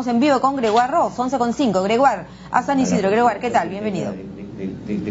En vivo con Gregoire Ross, 11:05. Gregoire, a San Isidro. Gregoire, ¿qué tal? Bienvenido.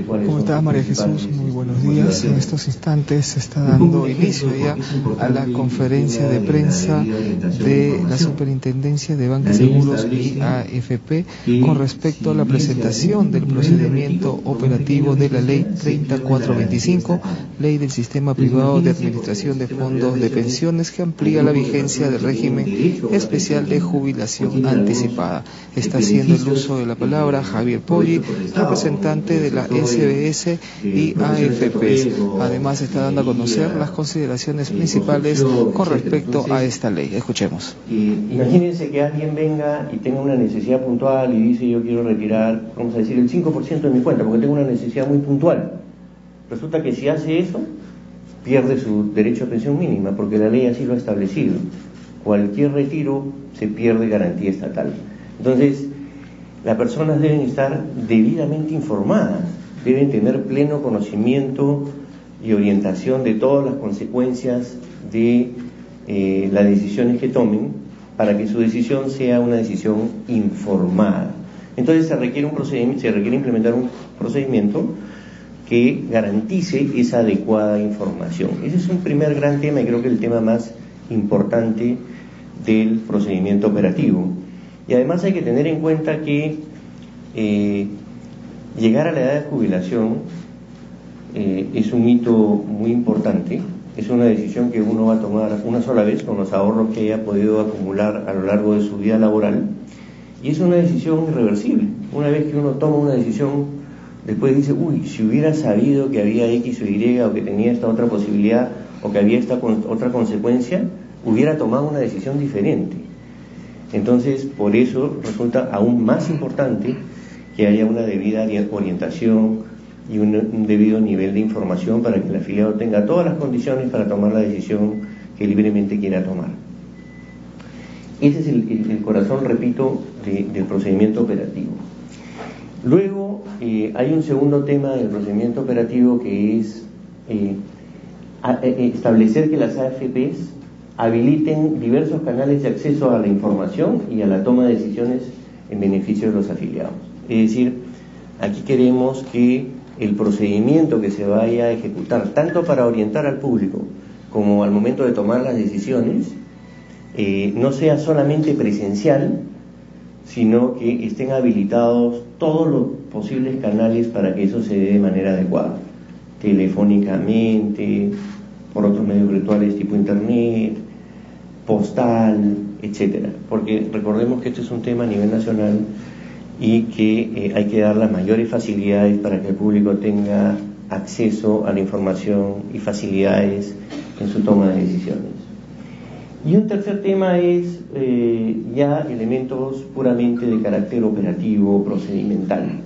¿Cómo estás, María Jesús? Muy buenos días. En estos instantes se está dando inicio ya a la conferencia de prensa de la Superintendencia de Banca y Seguros y AFP con respecto a la presentación del procedimiento operativo de la Ley 30425, Ley del Sistema Privado de Administración de Fondos de Pensiones, que amplía la vigencia del régimen especial de jubilación anticipada. Está haciendo el uso de la palabra Javier Poggi, representante de la SBS y AFP. Además está dando a conocer las consideraciones principales con respecto a esta ley. Escuchemos. Imagínense que alguien venga y tenga una necesidad puntual y dice: yo quiero retirar, vamos a decir, el 5% de mi cuenta porque tengo una necesidad muy puntual. Resulta que si hace eso, pierde su derecho a pensión mínima, porque la ley así lo ha establecido. Cualquier retiro se pierde garantía estatal. Entonces, las personas deben estar debidamente informadas, deben tener pleno conocimiento y orientación de todas las consecuencias de las decisiones que tomen, para que su decisión sea una decisión informada. Entonces se requiere implementar un procedimiento que garantice esa adecuada información. Ese es un primer gran tema, y creo que el tema más importante del procedimiento operativo. Y además hay que tener en cuenta que llegar a la edad de jubilación es un hito muy importante. Es una decisión que uno va a tomar una sola vez con los ahorros que haya podido acumular a lo largo de su vida laboral, y es una decisión irreversible. Una vez que uno toma una decisión, después dice: uy, si hubiera sabido que había X o Y, o que tenía esta otra posibilidad, o que había esta otra consecuencia, hubiera tomado una decisión diferente. Entonces, por eso resulta aún más importante que haya una debida orientación y un debido nivel de información, para que el afiliado tenga todas las condiciones para tomar la decisión que libremente quiera tomar. Ese es el corazón, repito, del procedimiento operativo. Luego hay un segundo tema del procedimiento operativo, que es establecer que las AFPs habiliten diversos canales de acceso a la información y a la toma de decisiones en beneficio de los afiliados. Es decir, aquí queremos que el procedimiento que se vaya a ejecutar, tanto para orientar al público como al momento de tomar las decisiones, no sea solamente presencial, sino que estén habilitados todos los posibles canales para que eso se dé de manera adecuada, telefónicamente, por otros medios virtuales tipo internet, postal, etcétera. Porque recordemos que este es un tema a nivel nacional y que hay que dar las mayores facilidades para que el público tenga acceso a la información y facilidades en su toma de decisiones. Y un tercer tema es ya elementos puramente de carácter operativo, procedimental.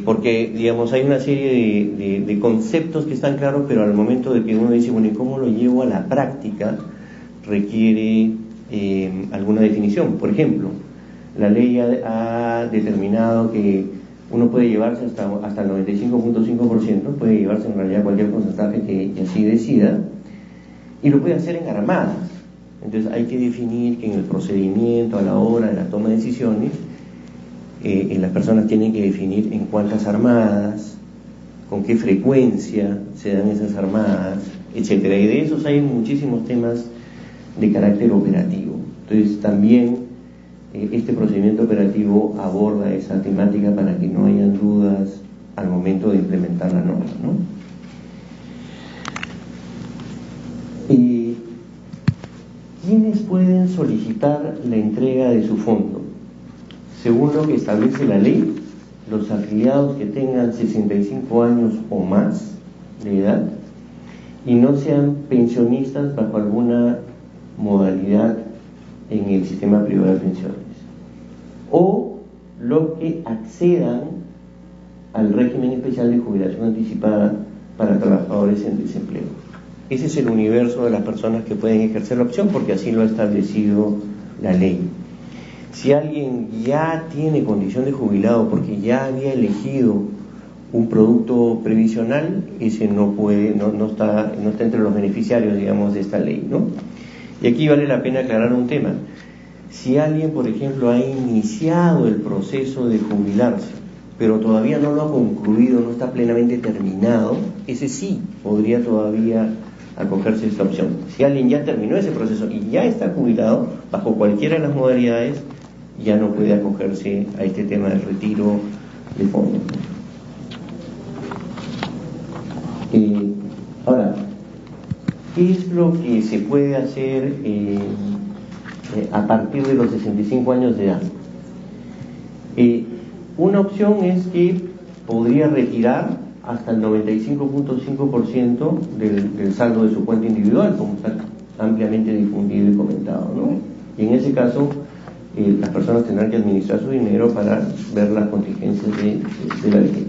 Porque, digamos, hay una serie de conceptos que están claros, pero al momento de que uno dice: bueno, ¿y cómo lo llevo a la práctica?, requiere alguna definición. Por ejemplo, la ley ha determinado que uno puede llevarse hasta el 95.5%, puede llevarse en realidad cualquier porcentaje que así decida, y lo puede hacer en armadas. Entonces hay que definir que en el procedimiento, a la hora de la toma de decisiones, las personas tienen que definir en cuántas armadas, con qué frecuencia se dan esas armadas, etcétera. Y de esos hay muchísimos temas de carácter operativo. Entonces también este procedimiento operativo aborda esa temática para que no hayan dudas al momento de implementar la norma, ¿no? ¿Quiénes pueden solicitar la entrega de su fondo? Según lo que establece la ley, los afiliados que tengan 65 años o más de edad y no sean pensionistas bajo alguna modalidad en el sistema privado de pensiones, o los que accedan al régimen especial de jubilación anticipada para trabajadores en desempleo. Ese es el universo de las personas que pueden ejercer la opción, porque así lo ha establecido la ley. Si alguien ya tiene condición de jubilado porque ya había elegido un producto previsional, ese no está entre los beneficiarios, digamos, de esta ley, ¿no? Y aquí vale la pena aclarar un tema. Si alguien, por ejemplo, ha iniciado el proceso de jubilarse, pero todavía no lo ha concluido, no está plenamente terminado, ese sí podría todavía acogerse a esta opción. Si alguien ya terminó ese proceso y ya está jubilado, bajo cualquiera de las modalidades, ya no puede acogerse a este tema del retiro de fondos. Ahora, ¿qué es lo que se puede hacer a partir de los 65 años de edad? Una opción es que podría retirar hasta el 95.5% del saldo de su cuenta individual, como está ampliamente difundido y comentado, ¿no? Y en ese caso, las personas tendrán que administrar su dinero para ver las contingencias de la vejez.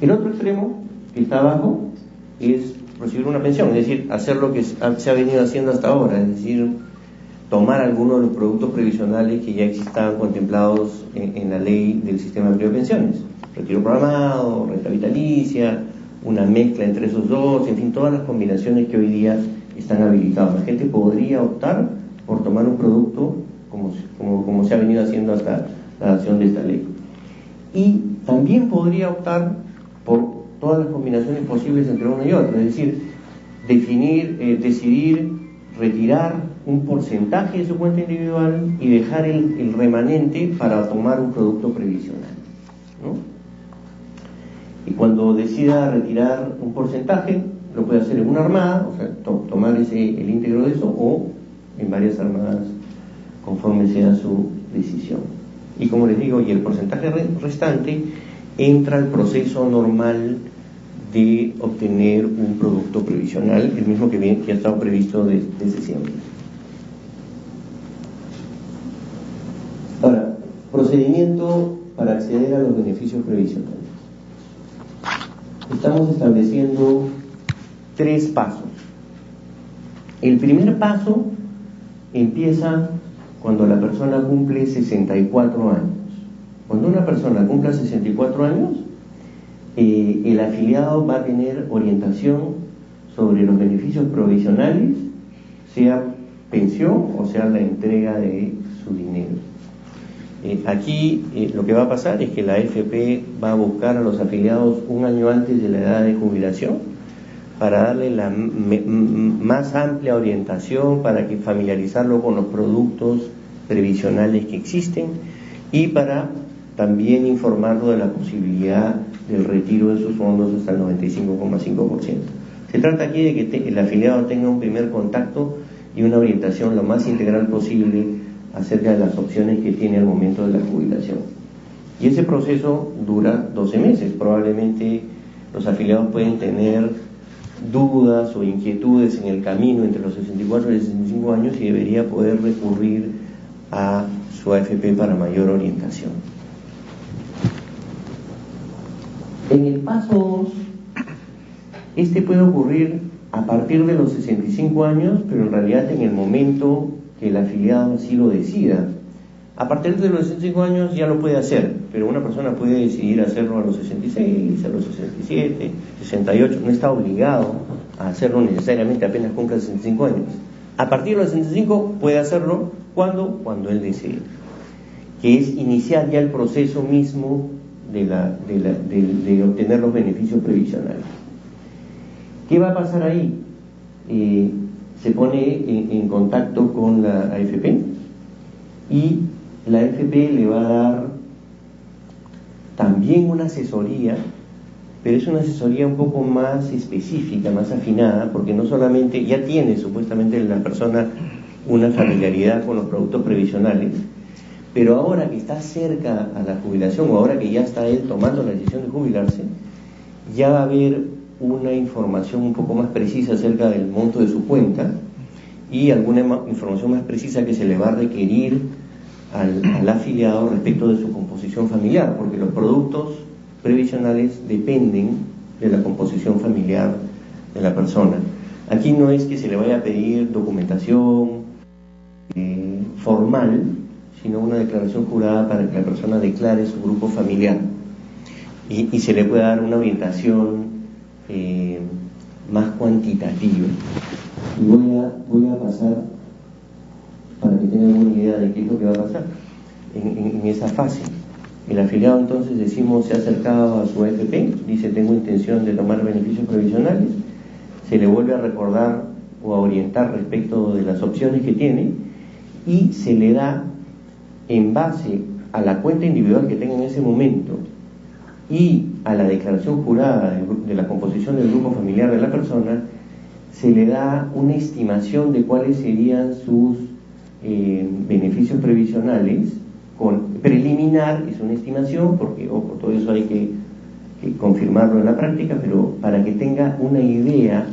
El otro extremo, que está abajo, es recibir una pensión, es decir, hacer lo que se ha venido haciendo hasta ahora, es decir, tomar algunos de los productos previsionales que ya estaban contemplados en la ley del sistema de pensiones, retiro programado, renta vitalicia, una mezcla entre esos dos, en fin, todas las combinaciones que hoy día están habilitadas. La gente podría optar por tomar un producto como se ha venido haciendo hasta la adopción de esta ley. Y también podría optar por todas las combinaciones posibles entre una y otra, es decir, decidir retirar un porcentaje de su cuenta individual y dejar el remanente para tomar un producto previsional, ¿no? Y cuando decida retirar un porcentaje, lo puede hacer en una armada, o sea, tomar el íntegro de eso, o en varias armadas, conforme sea su decisión. Y como les digo, y el porcentaje restante entra al proceso normal de obtener un producto previsional, el mismo que ha estado previsto desde siempre. Ahora, procedimiento para acceder a los beneficios previsionales. Estamos estableciendo 3 pasos. El primer paso empieza cuando la persona cumple 64 años. Cuando una persona cumpla 64 años, el afiliado va a tener orientación sobre los beneficios provisionales, sea pensión o sea la entrega de su dinero. Aquí lo que va a pasar es que la AFP va a buscar a los afiliados un año antes de la edad de jubilación para darle la más amplia orientación, para que familiarizarlo con los productos previsionales que existen y para también informarlo de la posibilidad del retiro de sus fondos hasta el 95.5%. Se trata aquí de que el afiliado tenga un primer contacto y una orientación lo más integral posible acerca de las opciones que tiene al momento de la jubilación. Y ese proceso dura 12 meses. Probablemente los afiliados pueden tener dudas o inquietudes en el camino entre los 64 y 65 años y debería poder recurrir a su AFP para mayor orientación. En el paso 2, este puede ocurrir a partir de los 65 años, pero en realidad en el momento que el afiliado así lo decida. A partir de los 65 años ya lo puede hacer, pero una persona puede decidir hacerlo a los 66, a los 67, 68, no está obligado a hacerlo necesariamente apenas cumpla 65 años. A partir de los 65 puede hacerlo cuando él desee, que es iniciar ya el proceso mismo de obtener los beneficios previsionales. ¿Qué va a pasar ahí? Se pone en contacto con la AFP y la AFP le va a dar también una asesoría, pero es una asesoría un poco más específica, más afinada, porque no solamente ya tiene supuestamente la persona una familiaridad con los productos previsionales, pero ahora que está cerca a la jubilación o ahora que ya está él tomando la decisión de jubilarse, ya va a haber una información un poco más precisa acerca del monto de su cuenta y alguna información más precisa que se le va a requerir al afiliado respecto de su composición familiar, porque los productos previsionales dependen de la composición familiar de la persona. Aquí no es que se le vaya a pedir documentación formal, sino una declaración jurada para que la persona declare su grupo familiar y se le pueda dar una orientación más cuantitativa. Y voy a pasar para que tengan una idea de qué es lo que va a pasar en esa fase. El afiliado, entonces, decimos, se ha acercado a su AFP, dice tengo intención de tomar beneficios provisionales, se le vuelve a recordar o a orientar respecto de las opciones que tiene y se le da, en base a la cuenta individual que tenga en ese momento y a la declaración jurada de la composición del grupo familiar de la persona, se le da una estimación de cuáles serían sus beneficios previsionales. Preliminar, es una estimación, porque ojo, todo eso hay que confirmarlo en la práctica, pero para que tenga una idea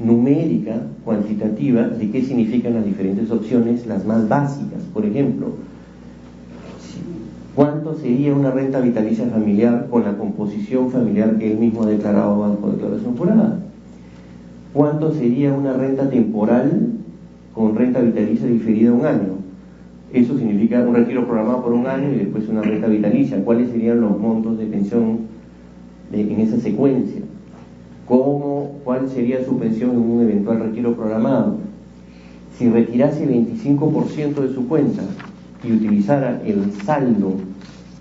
numérica, cuantitativa, de qué significan las diferentes opciones, las más básicas. Por ejemplo, ¿cuánto sería una renta vitalicia familiar con la composición familiar que él mismo ha declarado bajo declaración jurada? ¿Cuánto sería una renta temporal con renta vitalicia diferida a un año? Eso significa un retiro programado por un año y después una renta vitalicia. ¿Cuáles serían los montos de pensión en esa secuencia? ¿Cuál sería su pensión en un eventual retiro programado? Si retirase 25% de su cuenta y utilizara el saldo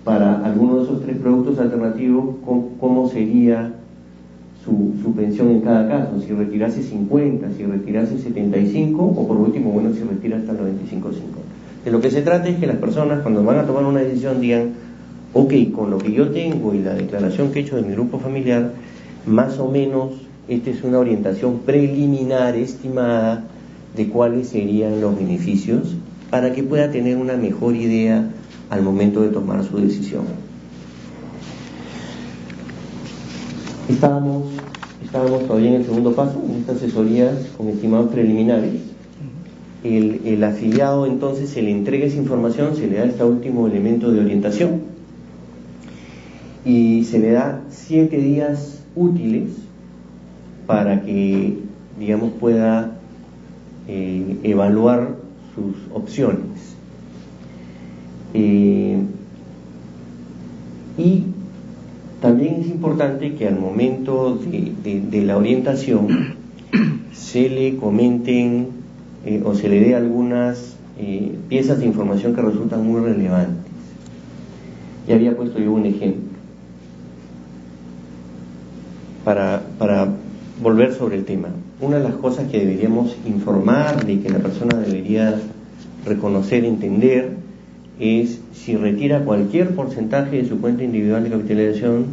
para alguno de esos 3 productos alternativos, ¿cómo sería su pensión en cada caso? Si retirase 50, si retirase 75 o por último, bueno, si retira hasta el 95.5. De lo que se trata es que las personas, cuando van a tomar una decisión, digan, ok, con lo que yo tengo y la declaración que he hecho de mi grupo familiar, más o menos esta es una orientación preliminar estimada de cuáles serían los beneficios para que pueda tener una mejor idea al momento de tomar su decisión. Estábamos todavía en el segundo paso, en esta asesoría con estimados preliminares. El afiliado, entonces, se le entrega esa información, se le da este último elemento de orientación y se le da 7 días útiles para que, digamos, pueda evaluar sus opciones. Y también es importante que al momento de la orientación se le comenten o se le dé algunas piezas de información que resultan muy relevantes. Ya había puesto yo un ejemplo para volver sobre el tema. Una de las cosas que deberíamos informar, de que la persona debería reconocer, entender, es si retira cualquier porcentaje de su cuenta individual de capitalización,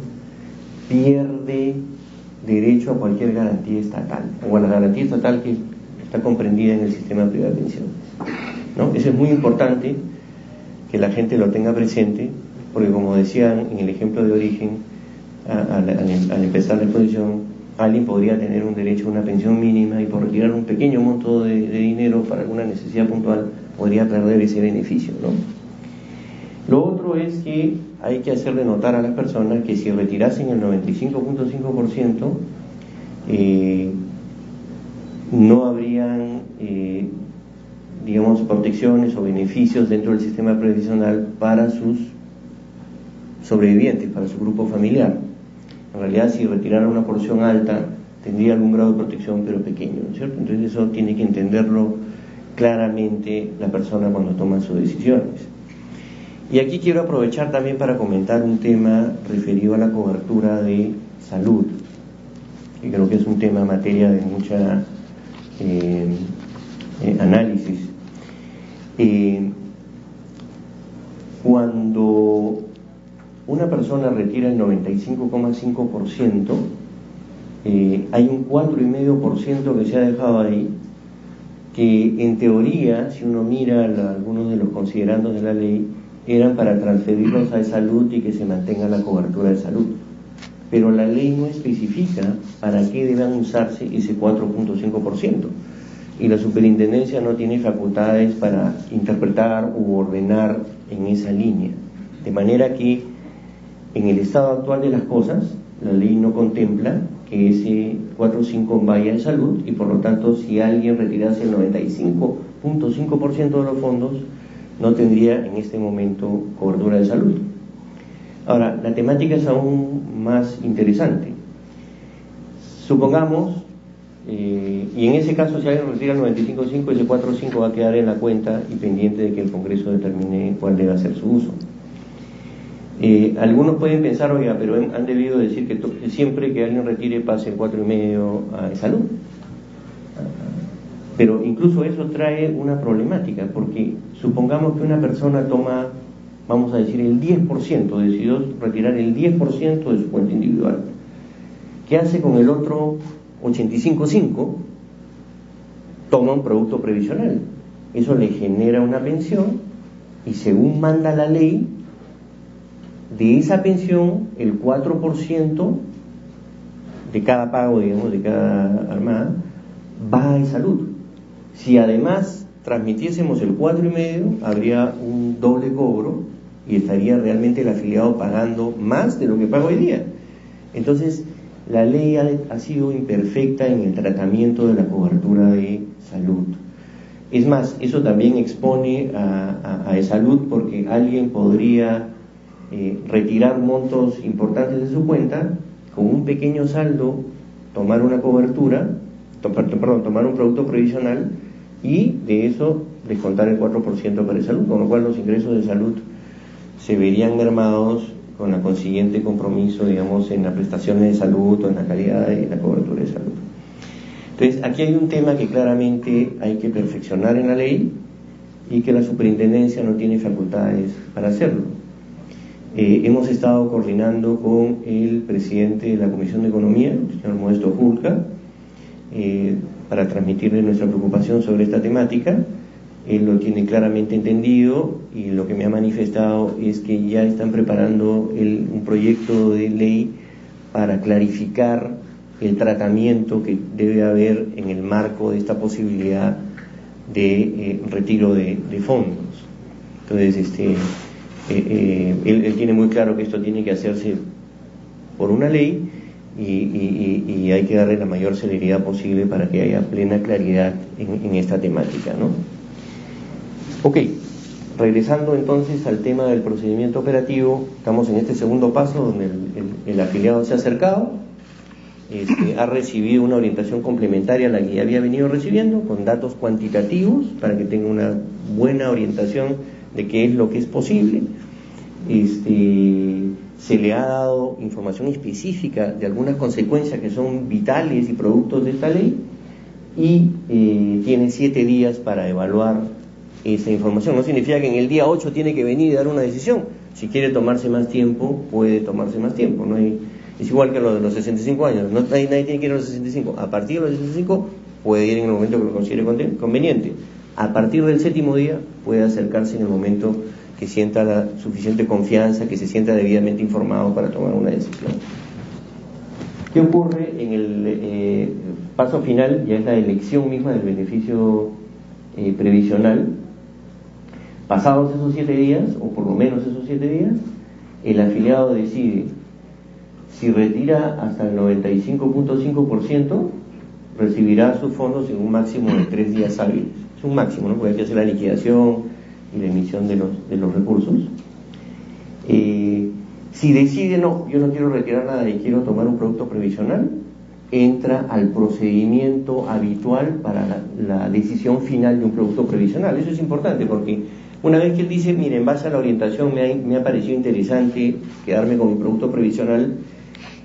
pierde derecho a cualquier garantía estatal, o a la garantía estatal que está comprendida en el sistema privado de pensiones, ¿no? Eso es muy importante que la gente lo tenga presente, porque como decían en el ejemplo de origen, al empezar la exposición, alguien podría tener un derecho a una pensión mínima y por retirar un pequeño monto de dinero para alguna necesidad puntual podría perder ese beneficio, ¿no? Lo otro es que hay que hacerle notar a las personas que si retirasen el 95.5%, no habrían, digamos, protecciones o beneficios dentro del sistema previsional para sus sobrevivientes, para su grupo familiar. En realidad, si retirara una porción alta, tendría algún grado de protección, pero pequeño, ¿no es cierto? Entonces eso tiene que entenderlo claramente la persona cuando toma sus decisiones. Y aquí quiero aprovechar también para comentar un tema referido a la cobertura de salud, que creo que es un tema materia de mucha análisis. Cuando una persona retira el 95.5%, hay un 4,5% que se ha dejado ahí, que en teoría, si uno mira algunos de los considerandos de la ley, eran para transferirlos a salud y que se mantenga la cobertura de salud. Pero la ley no especifica para qué deban usarse ese 4.5%. Y la superintendencia no tiene facultades para interpretar u ordenar en esa línea. De manera que, en el estado actual de las cosas, la ley no contempla que ese 4.5 vaya en salud y por lo tanto, si alguien retirase el 95.5% de los fondos, no tendría en este momento cobertura de salud. Ahora, la temática es aún más interesante. Supongamos, y en ese caso, si alguien retira el 95.5, ese 4.5 va a quedar en la cuenta y pendiente de que el Congreso determine cuál debe ser su uso. Algunos pueden pensar, oiga, pero han debido decir que siempre que alguien retire pase el 4.5 a salud. Pero incluso eso trae una problemática, porque supongamos que una persona toma, vamos a decir, el 10%, decidió retirar el 10% de su cuenta individual. ¿Qué hace con el otro 85.5? Toma un producto previsional. Eso le genera una pensión y, según manda la ley, de esa pensión el 4% de cada pago, digamos, de cada armada va a salud. Si además transmitiésemos el 4.5, habría un doble cobro y estaría realmente el afiliado pagando más de lo que paga hoy día. Entonces, la ley ha sido imperfecta en el tratamiento de la cobertura de salud. Es más, eso también expone a salud, porque alguien podría retirar montos importantes de su cuenta, con un pequeño saldo tomar una cobertura, tomar un producto previsional y de eso descontar el 4% para el salud, con lo cual los ingresos de salud se verían mermados, con la consiguiente compromiso, digamos, en las prestaciones de salud o en la calidad de la cobertura de salud. Entonces, aquí hay un tema que claramente hay que perfeccionar en la ley y que la superintendencia no tiene facultades para hacerlo. Hemos estado coordinando con el presidente de la Comisión de Economía, el señor Modesto Julca, para transmitirle nuestra preocupación sobre esta temática. Él lo tiene claramente entendido y lo que me ha manifestado es que ya están preparando un proyecto de ley para clarificar el tratamiento que debe haber en el marco de esta posibilidad de retiro de fondos. Entonces, él tiene muy claro que esto tiene que hacerse por una ley y hay que darle la mayor celeridad posible para que haya plena claridad en esta temática, ¿no? Ok, regresando entonces al tema del procedimiento operativo, estamos en este segundo paso donde el afiliado se ha acercado, ha recibido una orientación complementaria a la que ya había venido recibiendo, con datos cuantitativos para que tenga una buena orientación de qué es lo que es posible. Se le ha dado información específica de algunas consecuencias que son vitales y productos de esta ley, y tiene 7 días para evaluar esa información. No significa que en el día 8 tiene que venir y dar una decisión. Si quiere tomarse más tiempo, puede tomarse más tiempo. Es igual que lo de los 65 años. Nadie tiene que ir a los 65. A partir de los 65 puede ir en el momento que lo considere conveniente. A partir del 7º día puede acercarse en el momento que sienta la suficiente confianza, que se sienta debidamente informado para tomar una decisión. ¿Qué ocurre en el paso final? Ya es la elección misma del beneficio previsional. Pasados esos 7 días, o por lo menos esos 7 días, el afiliado decide si retira hasta el 95.5%, recibirá sus fondos en un máximo de 3 días hábiles. Es un máximo, ¿no? Porque hay que hacer la liquidación y la emisión de los recursos. Si decide, no, yo no quiero retirar nada y quiero tomar un producto previsional, entra al procedimiento habitual para la decisión final de un producto previsional. Eso es importante, porque una vez que él dice, mire, en base a la orientación me ha parecido interesante quedarme con mi producto previsional,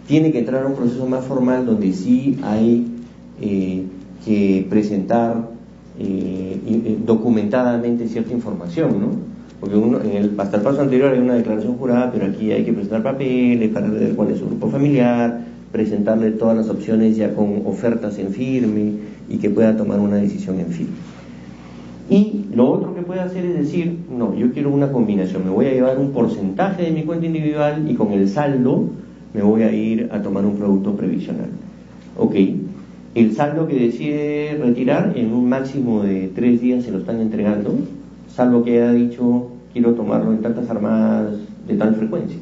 tiene que entrar a un proceso más formal donde sí hay que presentar documentadamente cierta información, ¿no? Porque hasta el paso anterior hay una declaración jurada, pero aquí hay que presentar papeles para ver cuál es su grupo familiar, presentarle todas las opciones ya con ofertas en firme y que pueda tomar una decisión en firme. Y lo otro que puede hacer es decir, no, yo quiero una combinación, me voy a llevar un porcentaje de mi cuenta individual y con el saldo me voy a ir a tomar un producto previsional. Ok, el saldo que decide retirar en un máximo de 3 días se lo están entregando, salvo que haya dicho quiero tomarlo en tantas armadas de tal frecuencia,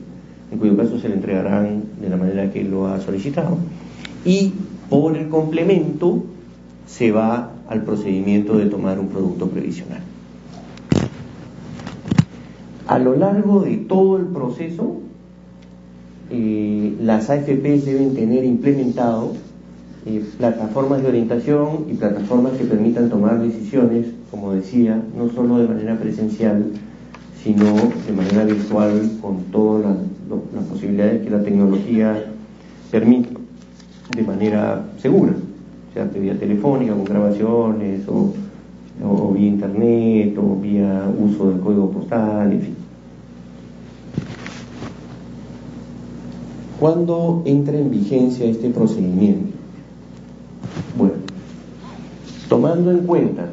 en cuyo caso se le entregarán de la manera que él lo ha solicitado, y por el complemento se va al procedimiento de tomar un producto previsional. A lo largo de todo el proceso, las AFPs deben tener implementado plataformas de orientación y plataformas que permitan tomar decisiones, como decía, no solo de manera presencial, sino de manera virtual, con todas las posibilidades que la tecnología permite, de manera segura, sea vía telefónica, con grabaciones, o vía internet, o vía uso del código postal, en fin. ¿Cuándo entra en vigencia este procedimiento? Bueno, tomando en cuenta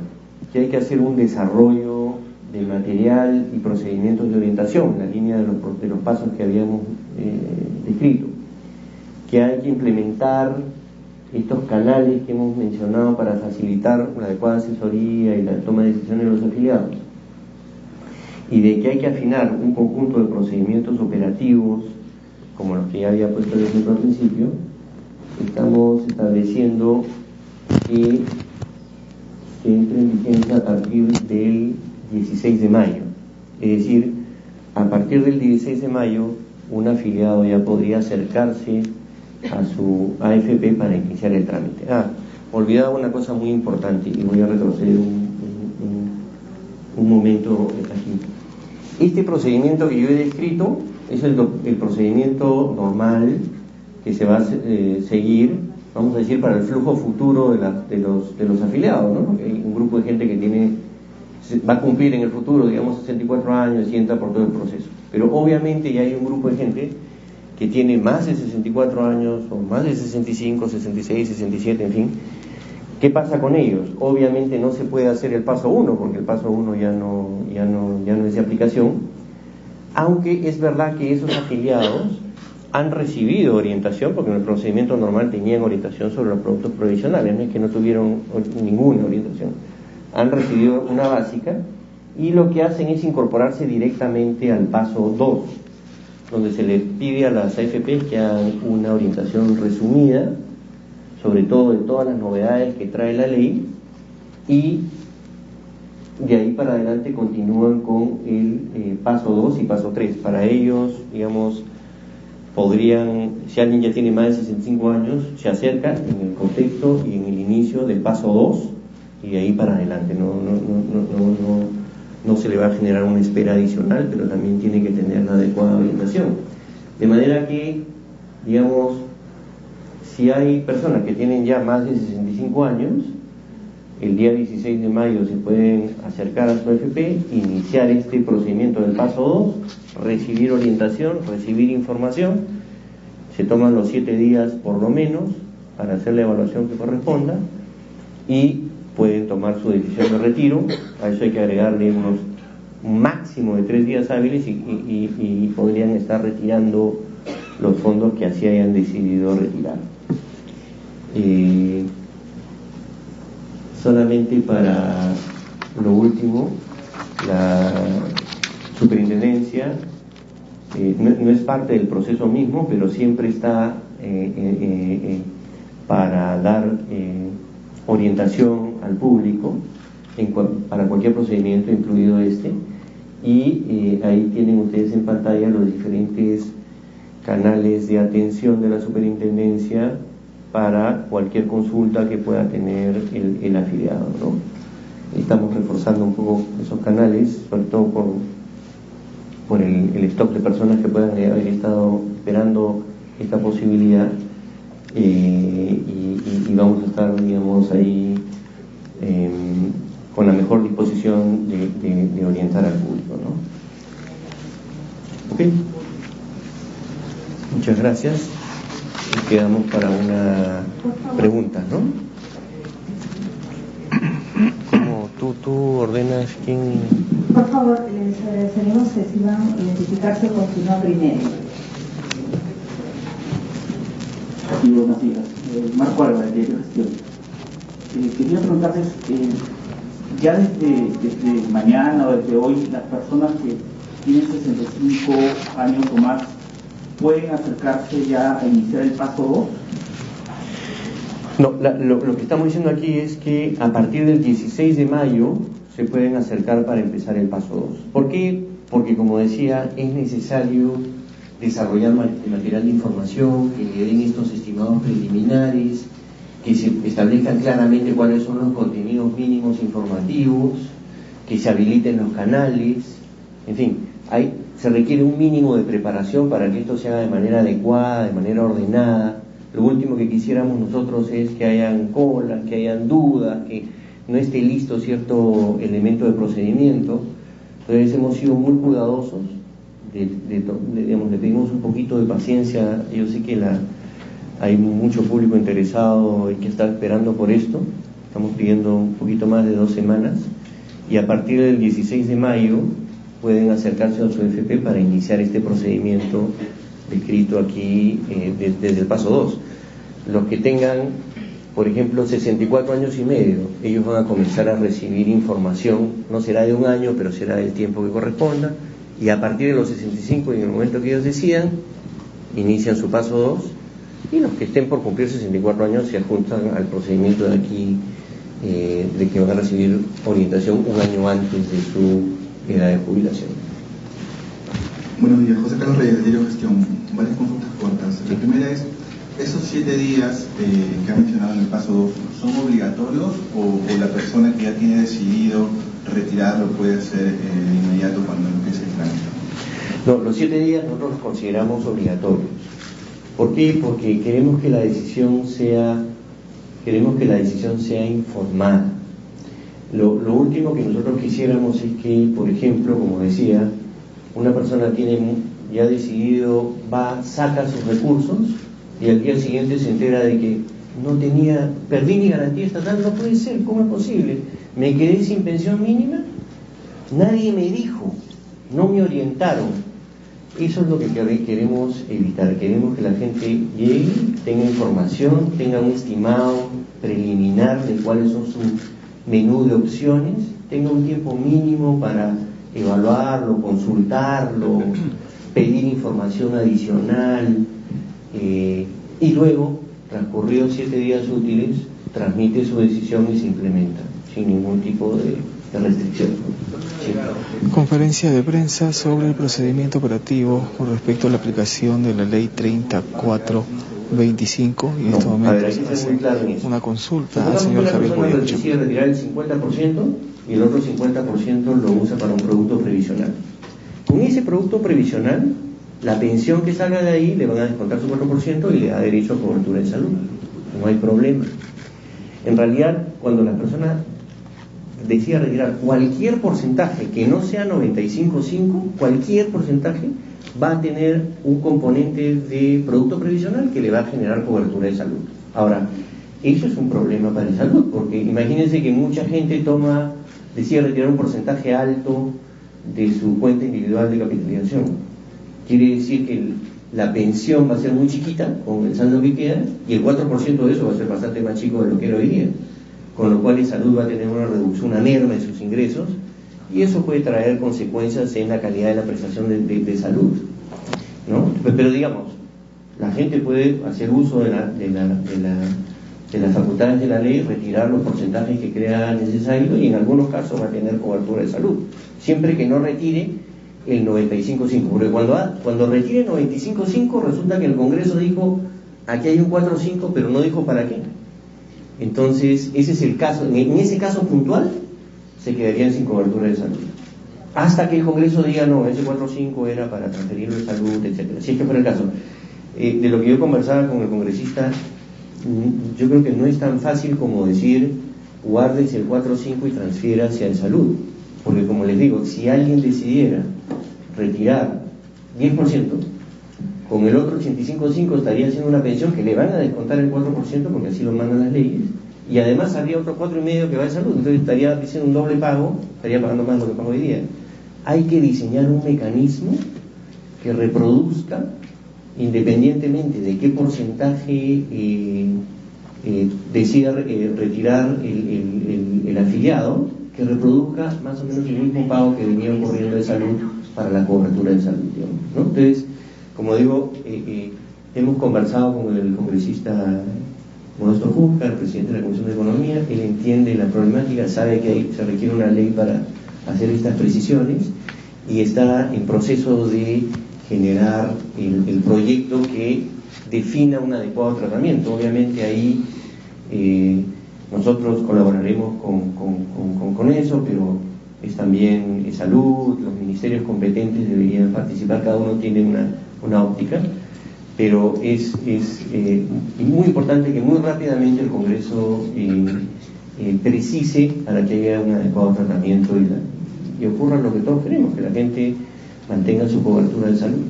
que hay que hacer un desarrollo de material y procedimientos de orientación en la línea de los pasos que habíamos descrito, que hay que implementar estos canales que hemos mencionado para facilitar una adecuada asesoría y la toma de decisiones de los afiliados, y de que hay que afinar un conjunto de procedimientos operativos como los que ya había puesto el ejemplo al principio. Estamos estableciendo que se entre en vigencia a partir del 16 de mayo. Es decir, a partir del 16 de mayo, un afiliado ya podría acercarse a su AFP para iniciar el trámite. Olvidaba una cosa muy importante y voy a retroceder un momento aquí. Este procedimiento que yo he descrito es el procedimiento normal que se va a seguir, vamos a decir, para el flujo futuro de los afiliados, ¿no? Porque hay un grupo de gente que va a cumplir en el futuro, digamos, 64 años y entra por todo el proceso. Pero obviamente ya hay un grupo de gente que tiene más de 64 años, o más de 65, 66, 67, en fin. ¿Qué pasa con ellos? Obviamente no se puede hacer el paso 1, porque el paso 1 ya no es de aplicación, aunque es verdad que esos afiliados han recibido orientación, porque en el procedimiento normal tenían orientación sobre los productos provisionales, no es que no tuvieron ninguna orientación, han recibido una básica, y lo que hacen es incorporarse directamente al paso 2, donde se les pide a las AFP que hagan una orientación resumida, sobre todo de todas las novedades que trae la ley, y de ahí para adelante continúan con el paso 2 y paso 3. Para ellos, digamos, podrían, si alguien ya tiene más de 65 años, se acerca en el contexto y en el inicio del paso 2, y de ahí para adelante. No se le va a generar una espera adicional, pero también tiene que tener la adecuada orientación. De manera que, digamos, si hay personas que tienen ya más de 65 años, el día 16 de mayo se pueden acercar a su AFP, iniciar este procedimiento del paso 2, recibir orientación, recibir información. Se toman los 7 días por lo menos para hacer la evaluación que corresponda, y pueden tomar su decisión de retiro. A eso hay que agregarle un máximo de 3 días hábiles y podrían estar retirando los fondos que así hayan decidido retirar. Solamente para lo último, la superintendencia no es parte del proceso mismo, pero siempre está para dar orientación al público para cualquier procedimiento, incluido este, y ahí tienen ustedes en pantalla los diferentes canales de atención de la superintendencia para cualquier consulta que pueda tener el afiliado, ¿no? Estamos reforzando un poco esos canales, sobre todo por el stock de personas que puedan haber estado esperando esta posibilidad, y vamos a estar, digamos, ahí con la mejor disposición de orientar al público, ¿no? Ok, muchas gracias. Y quedamos para una pregunta, ¿no? ¿Cómo tú ordenas quién? Por favor, les agradeceríamos que si van a identificarse con su nombre y medio. Sí, buenos días. Marco Álvarez, de Gestión. Quería preguntarles, ya desde mañana o desde hoy, las personas que tienen 65 años o más, ¿pueden acercarse ya a iniciar el paso 2? No, lo que estamos diciendo aquí es que a partir del 16 de mayo se pueden acercar para empezar el paso 2. ¿Por qué? Porque, como decía, es necesario desarrollar material de información, que le den estos estimados preliminares, que se establezcan claramente cuáles son los contenidos mínimos informativos, que se habiliten los canales, en fin, se requiere un mínimo de preparación para que esto se haga de manera adecuada, de manera ordenada. Lo último que quisiéramos nosotros es que hayan colas, que hayan dudas, que no esté listo cierto elemento de procedimiento. Entonces hemos sido muy cuidadosos, digamos, le pedimos un poquito de paciencia. Yo sé que hay mucho público interesado y que está esperando por esto. Estamos pidiendo un poquito más de 2 semanas, y a partir del 16 de mayo pueden acercarse a su FP para iniciar este procedimiento descrito aquí desde el paso 2. Los que tengan, por ejemplo, 64 años y medio, ellos van a comenzar a recibir información, no será de 1 año, pero será del tiempo que corresponda, y a partir de los 65, y en el momento que ellos decidan, inician su paso 2, y los que estén por cumplir 64 años se adjuntan al procedimiento de aquí, de que van a recibir orientación 1 año antes de su edad de jubilación. Buenos días, José Carlos Reyes, de Diario Gestión. Varias consultas cortas. La primera es, ¿esos 7 días que ha mencionado en el paso 2 son obligatorios o la persona que ya tiene decidido retirarlo puede hacer de inmediato cuando empiece el trámite? No, los 7 días nosotros los consideramos obligatorios. ¿Por qué? Porque queremos que la decisión sea informada. Lo último que nosotros quisiéramos es que, por ejemplo, como decía, una persona tiene ya decidido, saca sus recursos, y al día siguiente se entera de que perdí mi garantía estatal. No puede ser, ¿cómo es posible? Me quedé sin pensión mínima, nadie me dijo, no me orientaron. Eso es lo que queremos evitar. Queremos que la gente llegue, tenga información, tenga un estimado preliminar de cuáles son su menú de opciones, tenga un tiempo mínimo para evaluarlo, consultarlo, pedir información adicional, y luego, transcurridos 7 días útiles, transmite su decisión y se implementa sin ningún tipo de restricción. Sí. Conferencia de prensa sobre el procedimiento operativo con respecto a la aplicación de la ley 3425, y en estos momentos hace una consulta al señor Javier Boyacho. Decide retirar el 50% y el otro 50% lo usa para un producto previsional. Con ese producto previsional, la pensión que salga de ahí le van a descontar su 4% y le da derecho a cobertura de salud. No hay problema. En realidad, cuando la persona decida retirar cualquier porcentaje que no sea 95.5, cualquier porcentaje va a tener un componente de producto previsional que le va a generar cobertura de salud. Ahora, eso es un problema para la salud, porque imagínense que mucha gente decide retirar un porcentaje alto de su cuenta individual de capitalización. Quiere decir que la pensión va a ser muy chiquita con el saldo que queda, y el 4% de eso va a ser bastante más chico de lo que era hoy día, con lo cual la salud va a tener una reducción, una merma en sus ingresos, y eso puede traer consecuencias en la calidad de la prestación de salud, ¿no? Pero digamos, la gente puede hacer uso de las facultades de la ley, retirar los porcentajes que crea necesario, y en algunos casos va a tener cobertura de salud, siempre que no retire el 95.5, porque cuando retire el 95.5 resulta que el Congreso dijo, aquí hay un 4.5, pero no dijo para qué. Entonces, ese es el caso. En ese caso puntual, se quedarían sin cobertura de salud. Hasta que el Congreso diga, no, ese 4.5 era para transferirlo de salud, etcétera. Si es que fuera el caso. De lo que yo conversaba con el congresista, yo creo que no es tan fácil como decir, guárdese el 4.5 y transfiera hacia el salud. Porque, como les digo, si alguien decidiera retirar 10%, con el otro 85.5 estaría haciendo una pensión que le van a descontar el 4%, porque así lo mandan las leyes, y además habría otro 4.5 que va de salud, entonces estaría haciendo un doble pago, estaría pagando más de lo que paga hoy día. Hay que diseñar un mecanismo que reproduzca, independientemente de qué porcentaje decida retirar el afiliado, que reproduzca más o menos el mismo pago que venía ocurriendo de salud para la cobertura de salud, digamos, ¿no? Entonces, como digo, hemos conversado con el congresista Modesto Jusca, el presidente de la Comisión de Economía. Él entiende la problemática, sabe que se requiere una ley para hacer estas precisiones, y está en proceso de generar el proyecto que defina un adecuado tratamiento. Obviamente ahí Nosotros colaboraremos con eso, pero es también salud, los ministerios competentes deberían participar, cada uno tiene una óptica, pero es muy importante que muy rápidamente el Congreso precise para que haya un adecuado tratamiento y ocurra lo que todos queremos, que la gente mantenga su cobertura de salud.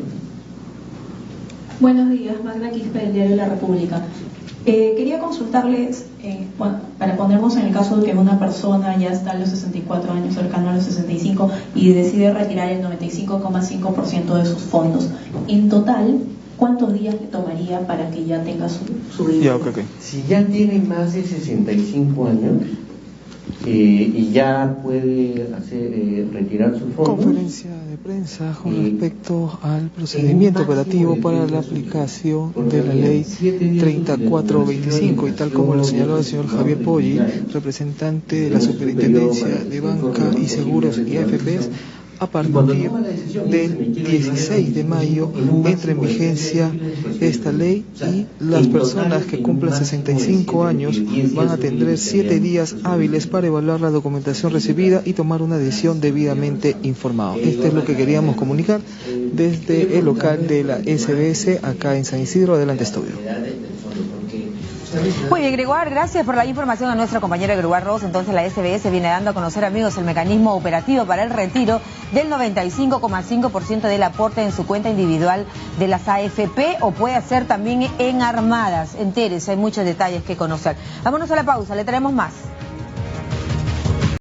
Buenos días, Magda Quispe del diario La República. Quería consultarles, para ponernos en el caso de que una persona ya está a los 64 años, cercano a los 65, y decide retirar el 95,5% de sus fondos. En total, ¿cuántos días le tomaría para que ya tenga su dinero? Okay. Si ya tiene más de 65 años y ya puede retirar sus fondos. Conferencia de prensa con respecto al procedimiento operativo para la aplicación de la ley 3425, y tal como lo señaló el señor Javier Poggi, representante de la Superintendencia de Banca y Seguros y AFPs, a partir del 16 de mayo entra en vigencia esta ley y las personas que cumplan 65 años van a tener 7 días hábiles para evaluar la documentación recibida y tomar una decisión debidamente informada. Esto es lo que queríamos comunicar desde el local de la SBS acá en San Isidro. Adelante, estudio. Muy bien, Gregoire, gracias por la información a nuestro compañero Gregoire Ross. Entonces la SBS viene dando a conocer, amigos, el mecanismo operativo para el retiro del 95,5% del aporte en su cuenta individual de las AFP, o puede ser también en armadas. Entérese, hay muchos detalles que conocer. Vámonos a la pausa, le traemos más.